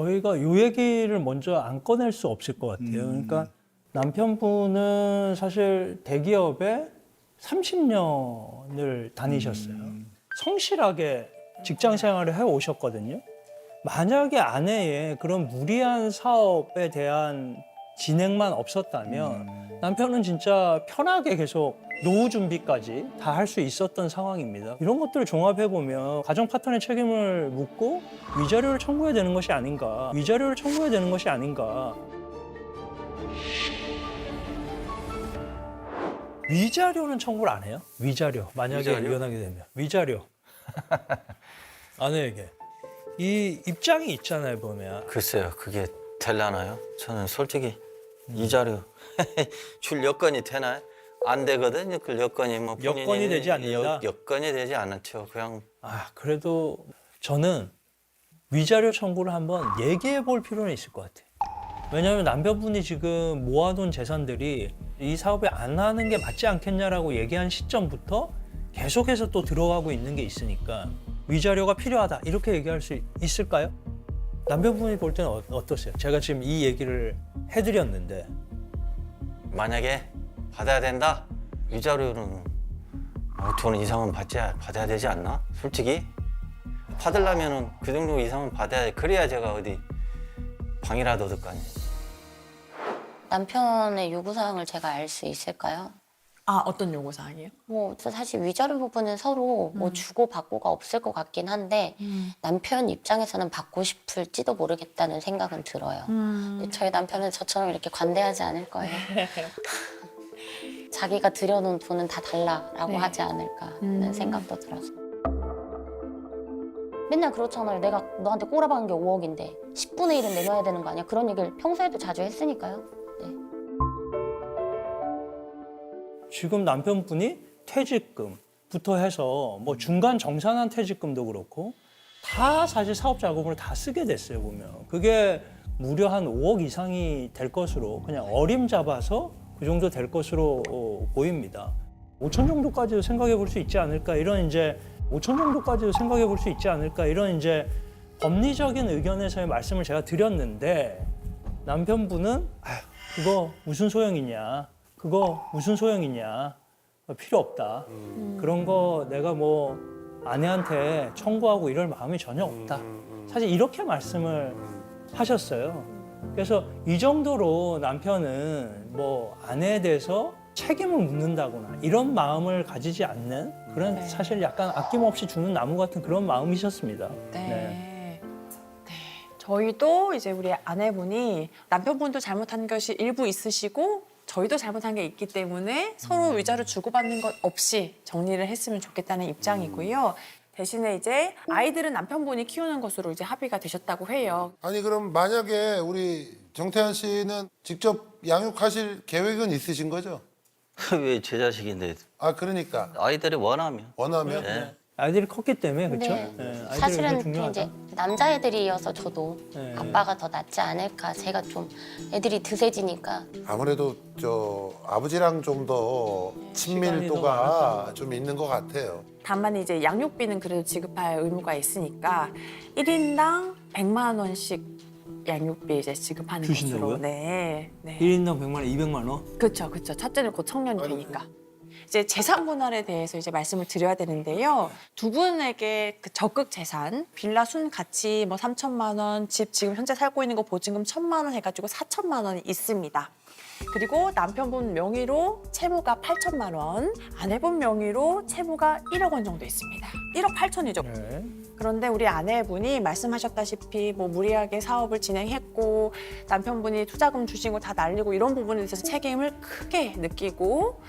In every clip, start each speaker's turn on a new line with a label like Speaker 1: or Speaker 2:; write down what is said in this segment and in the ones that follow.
Speaker 1: 저희가 요 얘기를 먼저 안 꺼낼 수 없을 것 같아요. 그러니까 남편분은 사실 대기업에 30년을 다니셨어요. 성실하게 직장 생활을 해 오셨거든요. 만약에 아내의 그런 무리한 사업에 대한 진행만 없었다면 남편은 진짜 편하게 계속 노후 준비까지 다 할 수 있었던 상황입니다. 이런 것들을 종합해보면 가정 파트너의 책임을 묻고 위자료를 청구해야 되는 것이 아닌가. 위자료를 청구해야 되는 것이 아닌가. 위자료는 청구를 안 해요? 위자료. 만약에
Speaker 2: 위자료?
Speaker 1: 이혼하게 되면. 위자료. 아내에게. 이 입장이 있잖아요, 보면.
Speaker 2: 글쎄요, 그게 될라나요? 저는 솔직히 이 자료 줄 여건이 되나요? 안 되거든요. 그 여건이 뭐 본인이
Speaker 1: 여건이 되지 않는다?
Speaker 2: 여건이 되지 않죠. 그냥
Speaker 1: 그래도 저는 위자료 청구를 한번 얘기해 볼 필요는 있을 것 같아요. 왜냐하면 남편분이 지금 모아둔 재산들이 이 사업에 안 하는 게 맞지 않겠냐라고 얘기한 시점부터 계속해서 또 들어가고 있는 게 있으니까 위자료가 필요하다 이렇게 얘기할 수 있을까요? 남편분이 볼 때는 어떠세요? 제가 지금 이 얘기를 해드렸는데
Speaker 2: 만약에 받아야 된다. 위자료는 돈 이상은 받아야 되지 않나? 솔직히 받으려면은 그 정도 이상은 받아야 그래야 제가 어디 방이라도 얻을 거 아니에요.
Speaker 3: 남편의 요구사항을 제가 알 수 있을까요?
Speaker 4: 아, 어떤 요구사항이에요?
Speaker 3: 저 사실 위자료 부분은 서로 뭐 주고받고가 없을 것 같긴 한데 남편 입장에서는 받고 싶을지도 모르겠다는 생각은 들어요. 근데 저희 남편은 저처럼 이렇게 관대하지 않을 거예요. 자기가 들여놓은 돈은 다 달라라고
Speaker 4: 네.
Speaker 3: 하지 않을까라는 생각도 들어서. 맨날 그렇잖아요. 내가 너한테 꼬라박은 게 5억인데 10분의 1은 내놔야 되는 거 아니야? 그런 얘기를 평소에도 자주 했으니까요. 네.
Speaker 1: 지금 남편분이 퇴직금부터 해서 뭐 중간 정산한 퇴직금도 그렇고 다 사실 사업 자금으로 다 쓰게 됐어요, 보면. 그게 무려 한 5억 이상이 될 것으로 그냥 어림잡아서 그 정도 될 것으로 보입니다. 5천 정도까지도 생각해 볼 수 있지 않을까 이런 이제 5천 정도까지도 생각해 볼 수 있지 않을까 이런 이제 법리적인 의견에서의 말씀을 제가 드렸는데 남편분은 그거 무슨 소용이냐. 그거 무슨 소용이냐. 필요 없다. 그런 거 내가 뭐 아내한테 청구하고 이럴 마음이 전혀 없다. 사실 이렇게 말씀을 하셨어요. 그래서 이 정도로 남편은 뭐 아내에 대해서 책임을 묻는다거나 이런 마음을 가지지 않는 그런
Speaker 4: 네.
Speaker 1: 사실 약간 아낌없이 죽는 나무 같은 그런 마음이셨습니다.
Speaker 4: 네. 저희도 이제 우리 아내분이 남편분도 잘못한 것이 일부 있으시고 저희도 잘못한 게 있기 때문에 서로 위자료 주고받는 것 없이 정리를 했으면 좋겠다는 입장이고요. 대신에 이제 아이들은 남편분이 키우는 것으로 이제 합의가 되셨다고 해요.
Speaker 5: 아니 그럼 만약에 우리 정태현 씨는 직접 양육하실 계획은 있으신 거죠?
Speaker 2: 왜 제 자식인데
Speaker 5: 그러니까
Speaker 2: 아이들이 원하면
Speaker 5: 원하면
Speaker 2: 네.
Speaker 1: 아이들이 컸기 때문에 그렇죠.
Speaker 3: 근데 사실은 이제 남자애들이어서 저도
Speaker 1: 네.
Speaker 3: 아빠가 더 낫지 않을까. 제가 좀 애들이 드세지니까.
Speaker 5: 아무래도 저 아버지랑 좀 더 친밀도가 좀 있는 것 같아요.
Speaker 4: 다만 이제 양육비는 그래도 지급할 의무가 있으니까 1인당 100만 원씩 양육비 이제 지급하는
Speaker 1: 주신다고요?
Speaker 4: 것으로. 네.
Speaker 1: 1인당 100만 원, 200만 원?
Speaker 4: 그렇죠. 첫째는 곧 청년이 되니까. 이제 재산 분할에 대해서 이제 말씀을 드려야 되는데요. 두 분에게 그 적극 재산, 빌라 순 가치 뭐 3천만 원, 집 지금 현재 살고 있는 거 보증금 1천만 원 해가지고 4천만 원이 있습니다. 그리고 남편분 명의로 채무가 8천만 원, 아내분 명의로 채무가 1억 원 정도 있습니다. 1억 8천이죠.
Speaker 1: 네.
Speaker 4: 그런데 우리 아내분이 말씀하셨다시피 뭐 무리하게 사업을 진행했고 남편분이 투자금 주신 거 다 날리고 이런 부분에 대해서 책임을 크게 느끼고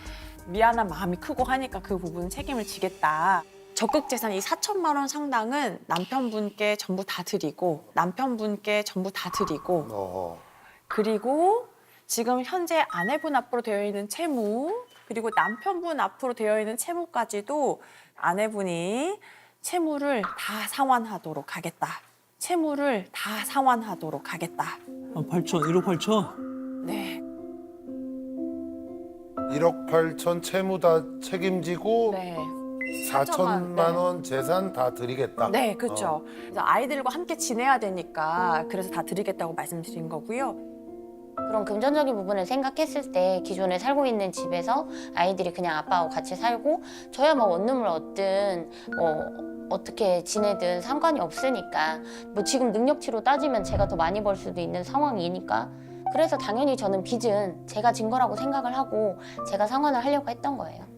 Speaker 4: 미안한 마음이 크고 하니까 그 부분 책임을 지겠다. 적극 재산 이 4천만 원 상당은 남편분께 전부 다 드리고 그리고 지금 현재 아내분 앞으로 되어 있는 채무 그리고 남편분 앞으로 되어 있는 채무까지도 아내분이 채무를 다 상환하도록 하겠다.
Speaker 1: 8천, 1억 8천?
Speaker 4: 네.
Speaker 5: 1억 8천 채무 다 책임지고
Speaker 4: 네.
Speaker 5: 4천만 원 재산 다 드리겠다.
Speaker 4: 네, 그렇죠. 그래서 아이들과 함께 지내야 되니까 그래서 다 드리겠다고 말씀드린 거고요.
Speaker 3: 그런 금전적인 부분을 생각했을 때 기존에 살고 있는 집에서 아이들이 그냥 아빠하고 같이 살고 저야 뭐 원룸을 얻든 뭐 어떻게 지내든 상관이 없으니까 뭐 지금 능력치로 따지면 제가 더 많이 벌 수도 있는 상황이니까 그래서 당연히 저는 빚은 제가 진 거라고 생각을 하고 제가 상환을 하려고 했던 거예요.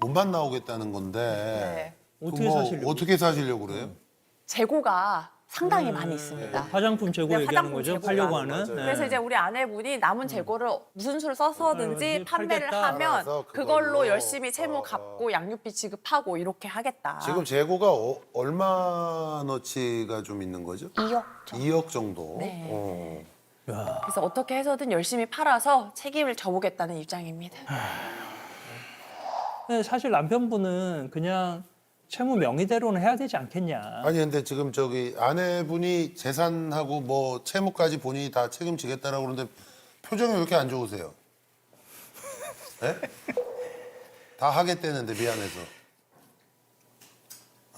Speaker 5: 돈만 나오겠다는 건데
Speaker 4: 네.
Speaker 1: 어떻게 사시려고?
Speaker 5: 어떻게 사시려고 그래요?
Speaker 4: 재고가 상당히 많이 있습니다.
Speaker 1: 화장품 재고
Speaker 4: 네,
Speaker 1: 얘기하는
Speaker 4: 화장품
Speaker 1: 거죠?
Speaker 4: 재고가.
Speaker 1: 팔려고 하는.
Speaker 5: 맞아요.
Speaker 1: 네.
Speaker 4: 그래서 이제 우리 아내분이 남은 재고를 무슨 수를 써서든지 판매를
Speaker 1: 팔겠다.
Speaker 4: 하면
Speaker 5: 알아서
Speaker 4: 그걸로
Speaker 5: 그걸로.
Speaker 4: 열심히 채무 갚고 양육비 지급하고 이렇게 하겠다.
Speaker 5: 지금 재고가 얼마너치가 좀 있는 거죠?
Speaker 3: 2억
Speaker 5: 2억 정도.
Speaker 4: 네.
Speaker 1: 야,
Speaker 4: 그래서 어떻게 해서든 열심히 팔아서 책임을 져보겠다는 입장입니다.
Speaker 1: 근데 사실 남편분은 그냥 채무 명의대로는 해야 되지 않겠냐.
Speaker 5: 아니 근데 지금 저기 아내분이 재산하고 뭐 채무까지 본인이 다 책임지겠다라고 그러는데 표정이 왜 이렇게 안 좋으세요? 네? 다 하겠다는데 미안해서.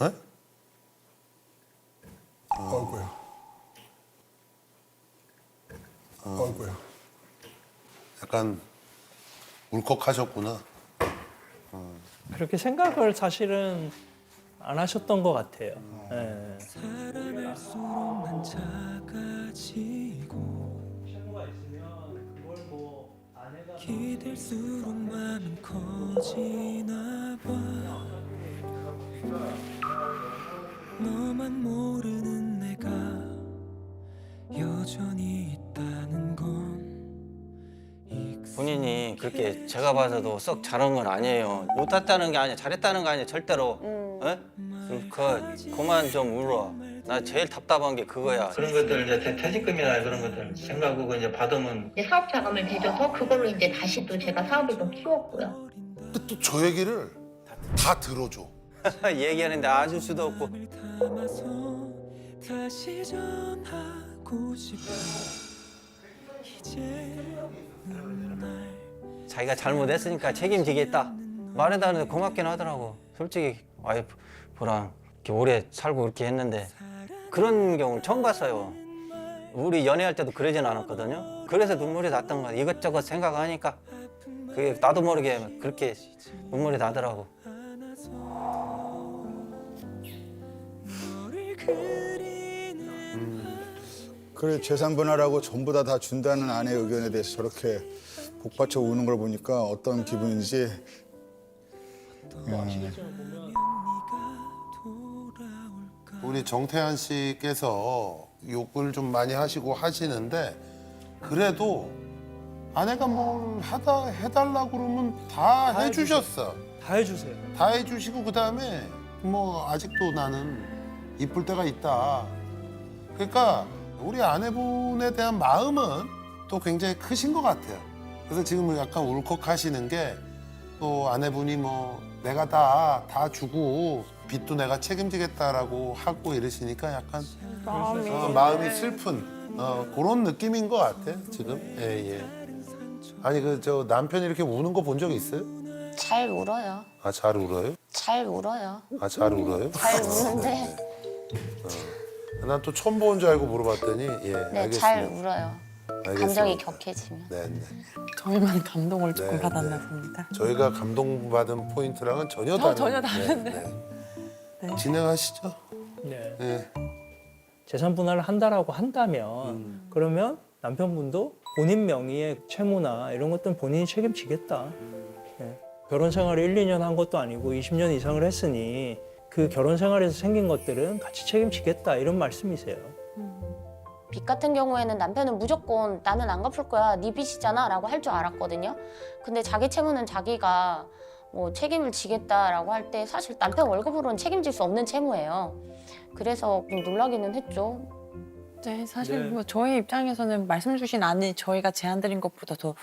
Speaker 5: 네?
Speaker 6: 어이구야. 어이구야.
Speaker 5: 약간 울컥하셨구나.
Speaker 1: 그렇게 생각을 사실은 안 하셨던 것 같아요. 예.
Speaker 7: 살아갈수록만 작아지고 기댈수록 마음은 커지나 봐 너만 모르는 내가 여전히 있다는 건
Speaker 2: 본인이 그렇게 제가 봐서도 썩 잘한 건 아니에요. 못했다는 게 아니야. 잘했다는 거 아니야. 절대로. 에? 그만 좀 울어. 나 제일 답답한 게 그거야.
Speaker 8: 그런 것들 이제 퇴직금이나 그런 것들 생각하고 이제 받으면
Speaker 9: 이제 사업 자금을 대줘서 그걸로 이제 다시 또 제가 사업을 좀 키웠고요.
Speaker 5: 근데 또 저 얘기를 다 들어줘.
Speaker 2: 얘기하는데 아줄 수도 없고.
Speaker 7: 담아서 다시 전하고 싶어 이제는 날
Speaker 2: 자기가 잘못했으니까 책임지겠다. 말해다는데 고맙긴 하더라고. 솔직히 와이프랑 이렇게 오래 살고 이렇게 했는데 그런 경우는 처음 봤어요. 우리 연애할 때도 그러진 않았거든요. 그래서 눈물이 났던 거야. 이것저것 생각하니까 그게 나도 모르게 그렇게 눈물이 나더라고.
Speaker 7: 너를 그리는
Speaker 6: 그래 재산 분할하고 전부 다 준다는 아내 의견에 대해서 저렇게 복받쳐 우는 걸 보니까 어떤 기분인지
Speaker 5: 우리 정태한 씨께서 욕을 좀 많이 하시고 하시는데 그래도 아내가 뭘 해달라고 그러면 다 해주셨어.
Speaker 1: 다 해주세요.
Speaker 5: 다 해주시고 그다음에 뭐 아직도 나는 이쁠 때가 있다. 그러니까 우리 아내분에 대한 마음은 또 굉장히 크신 것 같아요. 그래서 지금 약간 울컥하시는 게 또 아내분이 뭐 내가 다 주고 빚도 내가 책임지겠다라고 하고 이러시니까 약간 마음이 슬픈 그런 느낌인 것 같아 지금. 예. 아니 그 저 남편이 이렇게 우는 거 본 적 있어요?
Speaker 3: 잘 울어요.
Speaker 5: 아 잘 울어요?
Speaker 3: 잘 울어요.
Speaker 5: 아 잘 울어요?
Speaker 3: 잘 우는데
Speaker 5: 난 또 처음 본 줄 알고 물어봤더니 예
Speaker 3: 네,
Speaker 5: 알겠습니다.
Speaker 3: 잘 울어요.
Speaker 5: 알겠습니다.
Speaker 3: 감정이 격해지면.
Speaker 5: 네.
Speaker 4: 저희만 감동을 조금
Speaker 5: 네,
Speaker 4: 받았나
Speaker 5: 네.
Speaker 4: 봅니다.
Speaker 5: 저희가 감동받은 포인트랑은 전혀 다른.
Speaker 4: 전혀 다른데.
Speaker 5: 네. 진행하시죠.
Speaker 1: 네.
Speaker 5: 네.
Speaker 1: 재산 분할을 한다라고 한다면 그러면 남편분도 본인 명의의 채무나 이런 것들은 본인이 책임지겠다. 예. 결혼 생활을 1, 2년 한 것도 아니고 20년 이상을 했으니 그 결혼 생활에서 생긴 것들은 같이 책임지겠다 이런 말씀이세요.
Speaker 3: 빚 같은 경우에는 남편은 무조건 나는 안 갚을 거야. 네 빚이잖아 라고 할 줄 알았거든요. 근데 자기 채무는 자기가 뭐 책임을 지겠다라고 할 때 사실 남편 월급으로는 책임질 수 없는 채무예요. 그래서 좀 놀라기는 했죠.
Speaker 4: 네, 사실
Speaker 1: 네.
Speaker 4: 뭐 저희 입장에서는 말씀 주신 안이 저희가 제안드린 것보다 더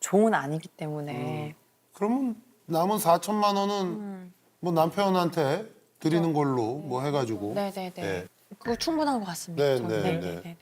Speaker 4: 좋은 안이기 때문에
Speaker 5: 그러면 남은 4천만 원은 뭐 남편한테 드리는 걸로 뭐 해가지고.
Speaker 4: 네네네.
Speaker 5: 네.
Speaker 4: 그거 충분한 것 같습니다.
Speaker 5: 네,
Speaker 4: 저는.
Speaker 5: 네,
Speaker 4: 네네네.